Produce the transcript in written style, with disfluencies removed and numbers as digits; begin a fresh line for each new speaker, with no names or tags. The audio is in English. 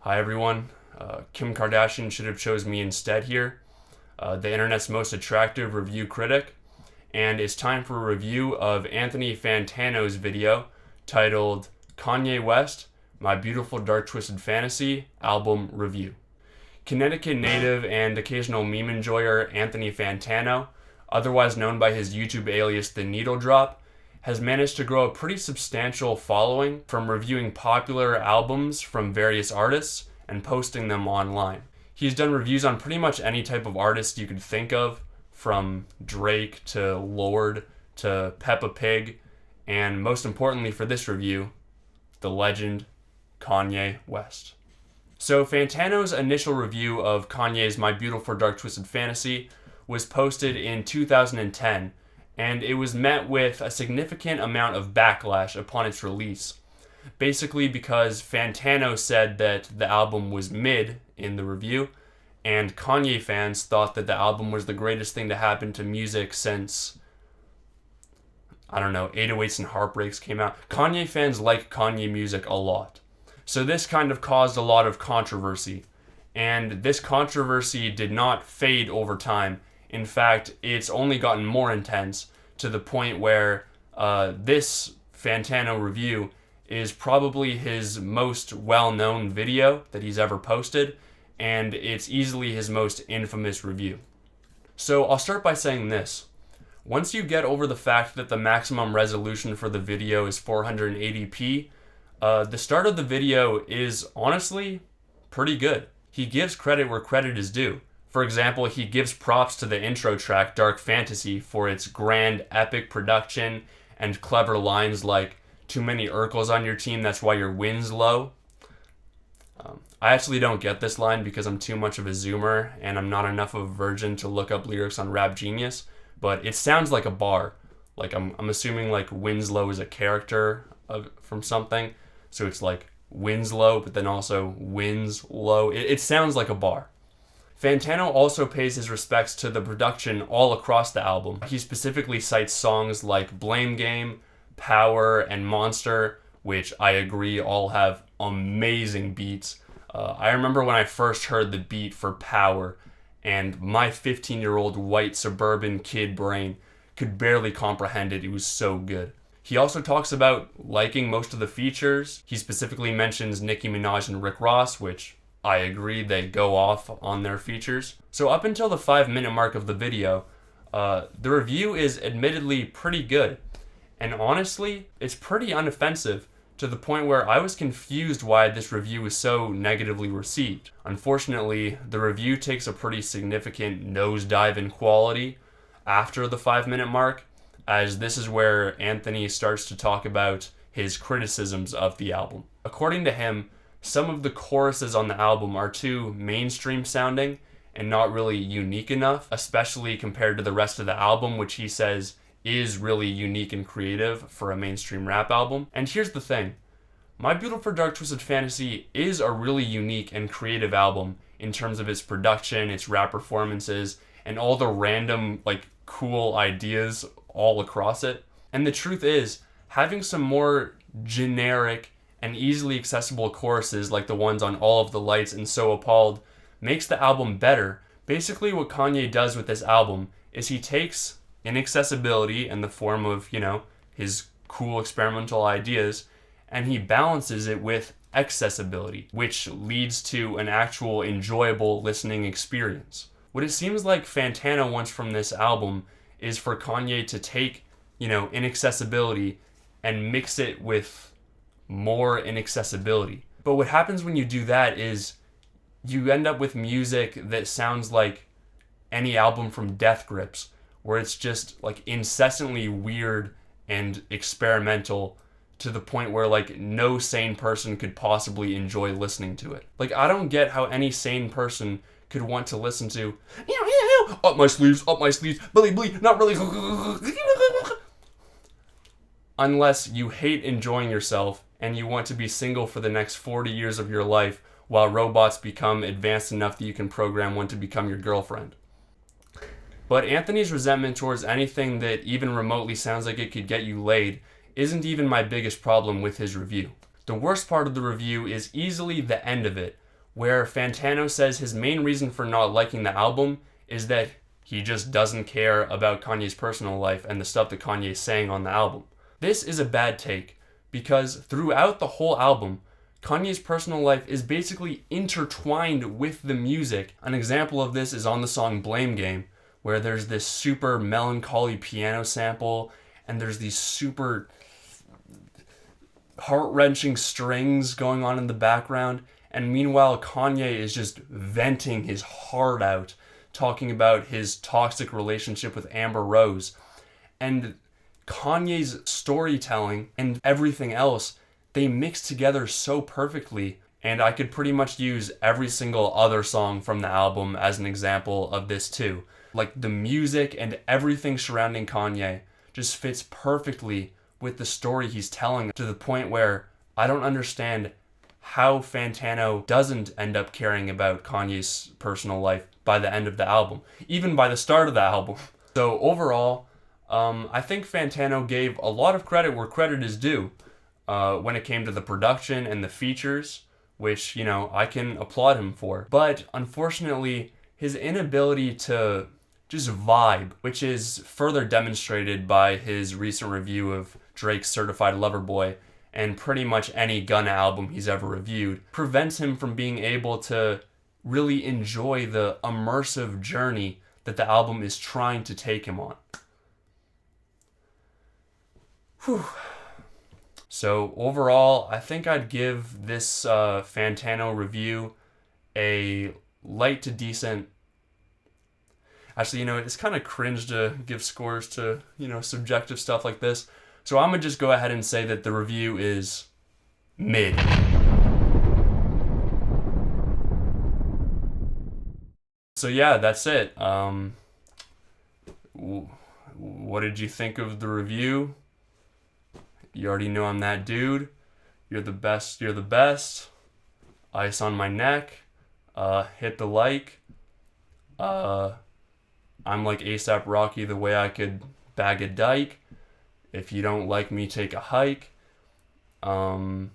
Hi everyone. Kim Kardashian should have chose me instead here, the internet's most attractive review critic, and it's time for a review of Anthony Fantano's video titled Kanye West, My Beautiful Dark Twisted Fantasy Album Review. Connecticut native and occasional meme enjoyer Anthony Fantano, otherwise known by his YouTube alias Theneedledrop, has managed to grow a pretty substantial following from reviewing popular albums from various artists and posting them online. He's done reviews on pretty much any type of artist you could think of, from Drake to Lorde to Peppa Pig, and most importantly for this review, the legend Kanye West. So Fantano's initial review of Kanye's My Beautiful Dark Twisted Fantasy was posted in 2010, and it was met with a significant amount of backlash upon its release. Basically because Fantano said that the album was mid in the review, and Kanye fans thought that the album was the greatest thing to happen to music since, 808s and Heartbreaks came out. Kanye fans like Kanye music a lot. So this kind of caused a lot of controversy. And this controversy did not fade over time. In fact, it's only gotten more intense to the point where this Fantano review is probably his most well-known video that he's ever posted, and it's easily his most infamous review. So I'll start by saying this. Once you get over the fact that the maximum resolution for the video is 480p, the start of the video is honestly pretty good. He gives credit where credit is due. For example, he gives props to the intro track Dark Fantasy for its grand, epic production and clever lines like, "Too many Urkels on your team, that's why your win's low." I actually don't get this line because I'm too much of a zoomer and I'm not enough of a virgin to look up lyrics on Rap Genius, but it sounds like a bar. Like I'm assuming like Winslow is a character from something, so it's like Winslow, but then also Winslow. It sounds like a bar. Fantano also pays his respects to the production all across the album. He specifically cites songs like Blame Game, Power, and Monster, which I agree all have amazing beats. I remember when I first heard the beat for Power, and my 15-year-old white suburban kid brain could barely comprehend it. It was so good. He also talks about liking most of the features. He specifically mentions Nicki Minaj and Rick Ross, which I agree, they go off on their features. So up until the 5-minute mark of the video, the review is admittedly pretty good. And honestly, it's pretty unoffensive to the point where I was confused why this review was so negatively received. Unfortunately, the review takes a pretty significant nosedive in quality after the 5-minute mark, as this is where Anthony starts to talk about his criticisms of the album. According to him, some of the choruses on the album are too mainstream sounding and not really unique enough, especially compared to the rest of the album, which he says is really unique and creative for a mainstream rap album. And here's the thing. My Beautiful Dark Twisted Fantasy is a really unique and creative album in terms of its production, its rap performances, and all the random, cool ideas all across it. And the truth is, having some more generic and easily accessible choruses like the ones on All of the Lights and So Appalled makes the album better. Basically what Kanye does with this album is he takes inaccessibility in the form of, his cool experimental ideas, and he balances it with accessibility, which leads to an actual enjoyable listening experience. What it seems like Fantano wants from this album is for Kanye to take, inaccessibility and mix it with more inaccessibility. But what happens when you do that is you end up with music that sounds like any album from Death Grips, where it's just incessantly weird and experimental to the point where no sane person could possibly enjoy listening to it. I don't get how any sane person could want to listen to up my sleeves, blee, not really unless you hate enjoying yourself and you want to be single for the next 40 years of your life while robots become advanced enough that you can program one to become your girlfriend. But Anthony's resentment towards anything that even remotely sounds like it could get you laid isn't even my biggest problem with his review. The worst part of the review is easily the end of it, where Fantano says his main reason for not liking the album is that he just doesn't care about Kanye's personal life and the stuff that Kanye is saying on the album. This is a bad take, because throughout the whole album, Kanye's personal life is basically intertwined with the music. An example of this is on the song Blame Game, where there's this super melancholy piano sample, and there's these super heart-wrenching strings going on in the background, and meanwhile Kanye is just venting his heart out, talking about his toxic relationship with Amber Rose. And Kanye's storytelling and everything else, they mix together so perfectly, and I could pretty much use every single other song from the album as an example of this too. Like, the music and everything surrounding Kanye just fits perfectly with the story he's telling, to the point where I don't understand how Fantano doesn't end up caring about Kanye's personal life by the end of the album, even by the start of the album. So overall, I think Fantano gave a lot of credit where credit is due when it came to the production and the features, which, you know, I can applaud him for. But unfortunately, his inability to just vibe, which is further demonstrated by his recent review of Drake's Certified Lover Boy and pretty much any Gunna album he's ever reviewed, prevents him from being able to really enjoy the immersive journey that the album is trying to take him on. Whew. So overall, I think I'd give this Fantano review a light to decent. Actually, you know, it's kind of cringe to give scores to, you know, subjective stuff like this. So I'm going to just go ahead and say that the review is mid. So yeah, that's it. What did you think of the review? You already know I'm that dude. You're the best. You're the best. Ice on my neck. Hit the like. I'm like ASAP Rocky the way I could bag a dyke. If you don't like me, take a hike. Tran.